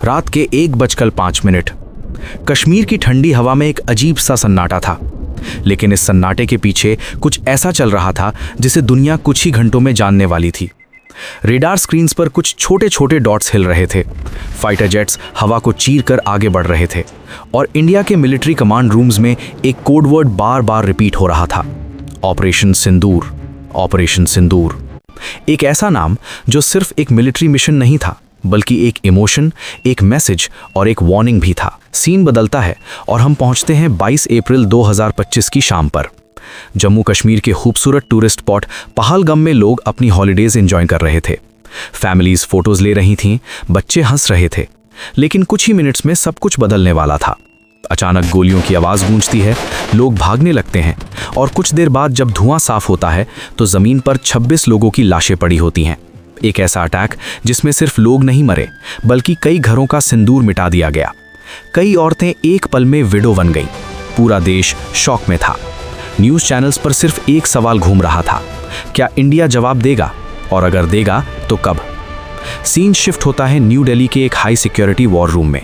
रात के 1:05। कश्मीर की ठंडी हवा में एक अजीब सा सन्नाटा था, लेकिन इस सन्नाटे के पीछे कुछ ऐसा चल रहा था जिसे दुनिया कुछ ही घंटों में जानने वाली थी। रेडार स्क्रीन्स पर कुछ छोटे छोटे डॉट्स हिल रहे थे। फाइटर जेट्स हवा को चीर कर आगे बढ़ रहे थे और इंडिया के मिलिट्री कमांड रूम्स में एक कोड वर्ड बार बार रिपीट हो रहा था, ऑपरेशन सिंदूर, ऑपरेशन सिंदूर। एक ऐसा नाम जो सिर्फ एक मिलिट्री मिशन नहीं था, बल्कि एक इमोशन, एक मैसेज और एक वार्निंग भी था। सीन बदलता है और हम पहुंचते हैं 22 अप्रैल 2025 की शाम पर। जम्मू कश्मीर के खूबसूरत टूरिस्ट स्पॉट पहलगाम में लोग अपनी हॉलीडेज एंजॉय कर रहे थे। फैमिलीज फोटोज ले रही थीं, बच्चे हंस रहे थे। लेकिन कुछ ही मिनट्स में सब कुछ बदलने वाला था। अचानक गोलियों की आवाज़ गूंजती है, लोग भागने लगते हैं और कुछ देर बाद जब धुआं साफ होता है तो ज़मीन पर 26 लोगों की लाशें पड़ी होती हैं। एक ऐसा अटैक जिसमें सिर्फ लोग नहीं मरे, बल्कि कई घरों का सिंदूर मिटा दिया गया। कई औरतें एक पल में विडो बन गईं। पूरा देश शॉक में था। न्यूज़ चैनल्स पर सिर्फ एक सवाल घूम रहा था, क्या इंडिया जवाब देगा, और अगर देगा तो कब। सीन शिफ्ट होता है न्यू दिल्ली के एक हाई सिक्योरिटी वॉर रूम में।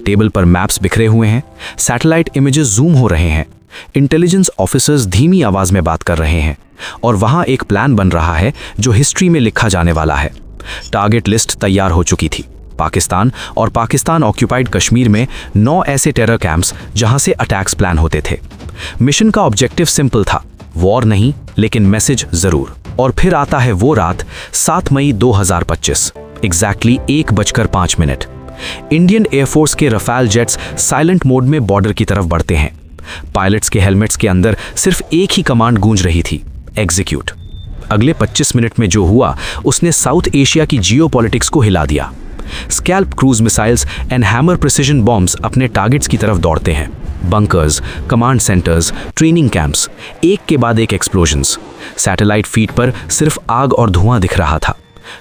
टेबल पर मैप्स बिखरे हुए हैं, सैटेलाइट इमेजेस जूम हो रहे हैं, इंटेलिजेंस ऑफिसर्स धीमी आवाज में बात कर रहे हैं और वहां एक प्लान बन रहा है जो हिस्ट्री में लिखा जाने वाला है। टारगेट लिस्ट तैयार हो चुकी थी। पाकिस्तान और पाकिस्तान ऑक्यूपाइड कश्मीर में 9 ऐसे टेरर कैंप्स जहां से अटैक्स प्लान होते थे। मिशन का ऑब्जेक्टिव सिंपल था, वॉर नहीं लेकिन मैसेज जरूर। और फिर आता है वो रात, 7 मई 2025, एग्जैक्टली 1:05। इंडियन एयरफोर्स के रफाल जेट्स साइलेंट मोड में बॉर्डर की तरफ बढ़ते हैं। पायलट्स के हेलमेट्स के अंदर सिर्फ एक ही कमांड गूंज रही थी, एग्जीक्यूट। अगले 25 मिनट में जो हुआ उसने साउथ एशिया की जियोपॉलिटिक्स को हिला दिया। Scalp cruise missiles and hammer precision bombs अपने टारगेट्स की तरफ दौड़ते हैं। Bunkers, command centres, training camps, एक के बाद एक एक्सप्लोजन्स। सैटेलाइट फीड पर सिर्फ आग और धुआं दिख रहा था।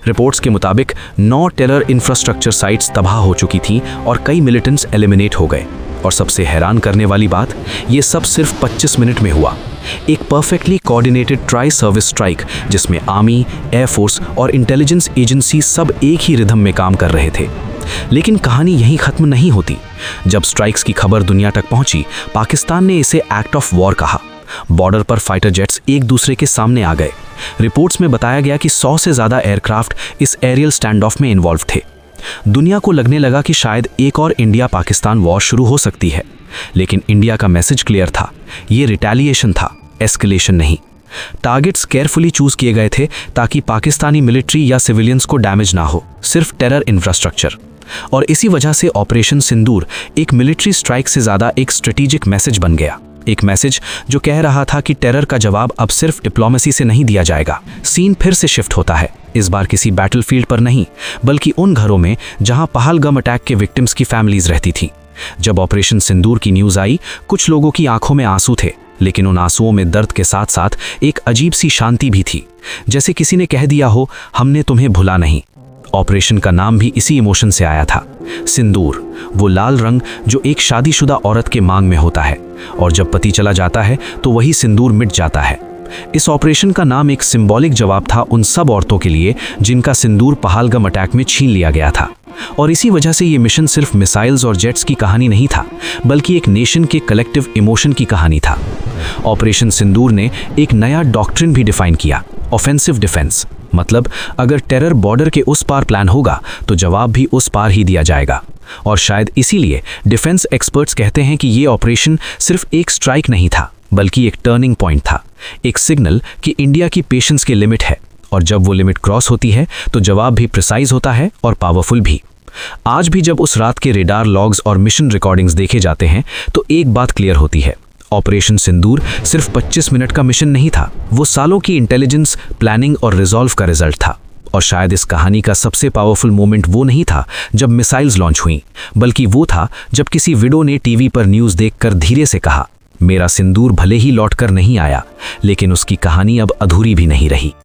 रिपोर्ट्स के मुताबिक 9 टेरर इंफ्रास्ट्रक्चर साइट्स तबाह हो चुकी थीं और कई मिलिटेंट्स एलिमिनेट हो गए। और सबसे हैरान करने वाली बात, ये सब सिर्फ 25 मिनट में हुआ। एक perfectly coordinated tri service strike जिसमें आर्मी, एयरफोर्स और इंटेलिजेंस एजेंसी सब एक ही रिदम में काम कर रहे थे। लेकिन कहानी यहीं खत्म नहीं होती। जब स्ट्राइक्स की खबर दुनिया तक पहुंची, पाकिस्तान ने इसे एक्ट ऑफ वॉर कहा। बॉर्डर पर फाइटर जेट्स एक दूसरे के सामने आ गए। रिपोर्ट्स में बताया गया कि 100 से ज़्यादा एयरक्राफ्ट इस एरियल स्टैंड ऑफ में इन्वॉल्व थे। दुनिया को लगने लगा कि शायद एक और इंडिया पाकिस्तान वॉर शुरू हो सकती है। लेकिन इंडिया का मैसेज क्लियर था, ये रिटेलिएशन था, एस्केलेशन नहीं। टारगेट्स केयरफुली चूज किए गए थे ताकि पाकिस्तानी मिलिट्री या सिविलियंस को डैमेज ना हो, सिर्फ टेरर इंफ्रास्ट्रक्चर। और इसी वजह से ऑपरेशन सिंदूर एक मिलिट्री स्ट्राइक से ज़्यादा एक स्ट्रेटेजिक मैसेज बन गया। एक मैसेज जो कह रहा था कि टेरर का जवाब अब सिर्फ डिप्लोमेसी से नहीं दिया जाएगा। सीन फिर से शिफ्ट होता है, इस बार किसी बैटलफील्ड पर नहीं, बल्कि उन घरों में जहां पहलगाम अटैक के विक्टिम्स की फैमिलीज रहती थी। जब ऑपरेशन सिंदूर की न्यूज़ आई, कुछ लोगों की आंखों में आंसू थे, लेकिन उन आंसुओं में दर्द के साथ साथ एक अजीब सी शांति भी थी, जैसे किसी ने कह दिया हो, हमने तुम्हें भुला नहीं। ऑपरेशन का नाम भी इसी इमोशन से आया था, सिंदूर, वो लाल रंग जो एक शादीशुदा औरत के मांग में होता है और जब पति चला जाता है तो वही सिंदूर मिट जाता है। इस ऑपरेशन का नाम एक सिंबॉलिक जवाब था उन सब औरतों के लिए जिनका सिंदूर पहलगाम अटैक में छीन लिया गया था। और इसी वजह से ये मिशन सिर्फ मिसाइल्स और जेट्स की कहानी नहीं था, बल्कि एक नेशन के कलेक्टिव इमोशन की कहानी था। ऑपरेशन सिंदूर ने एक नया डॉक्ट्रिन भी डिफाइन किया, ऑफेंसिव डिफेंस। मतलब अगर टेरर बॉर्डर के उस पार प्लान होगा तो जवाब भी उस पार ही दिया जाएगा। और शायद इसीलिए डिफेंस एक्सपर्ट्स कहते हैं कि ये ऑपरेशन सिर्फ एक स्ट्राइक नहीं था, बल्कि एक टर्निंग पॉइंट था, एक सिग्नल कि इंडिया की पेशेंस की लिमिट है और जब वो लिमिट क्रॉस होती है तो जवाब भी प्रिसाइज होता है और पावरफुल भी। आज भी जब उस रात के रेडार लॉग्स और मिशन रिकॉर्डिंग्स देखे जाते हैं तो एक बात क्लियर होती है, ऑपरेशन सिंदूर सिर्फ 25 मिनट का मिशन नहीं था, वो सालों की इंटेलिजेंस, प्लानिंग और रिजॉल्व का रिजल्ट था। और शायद इस कहानी का सबसे पावरफुल मोमेंट वो नहीं था जब मिसाइल्स लॉन्च हुई, बल्कि वो था जब किसी विडो ने टीवी पर न्यूज़ देखकर धीरे से कहा, मेरा सिंदूर भले ही लौटकर नहीं आया, लेकिन उसकी कहानी अब अधूरी भी नहीं रही।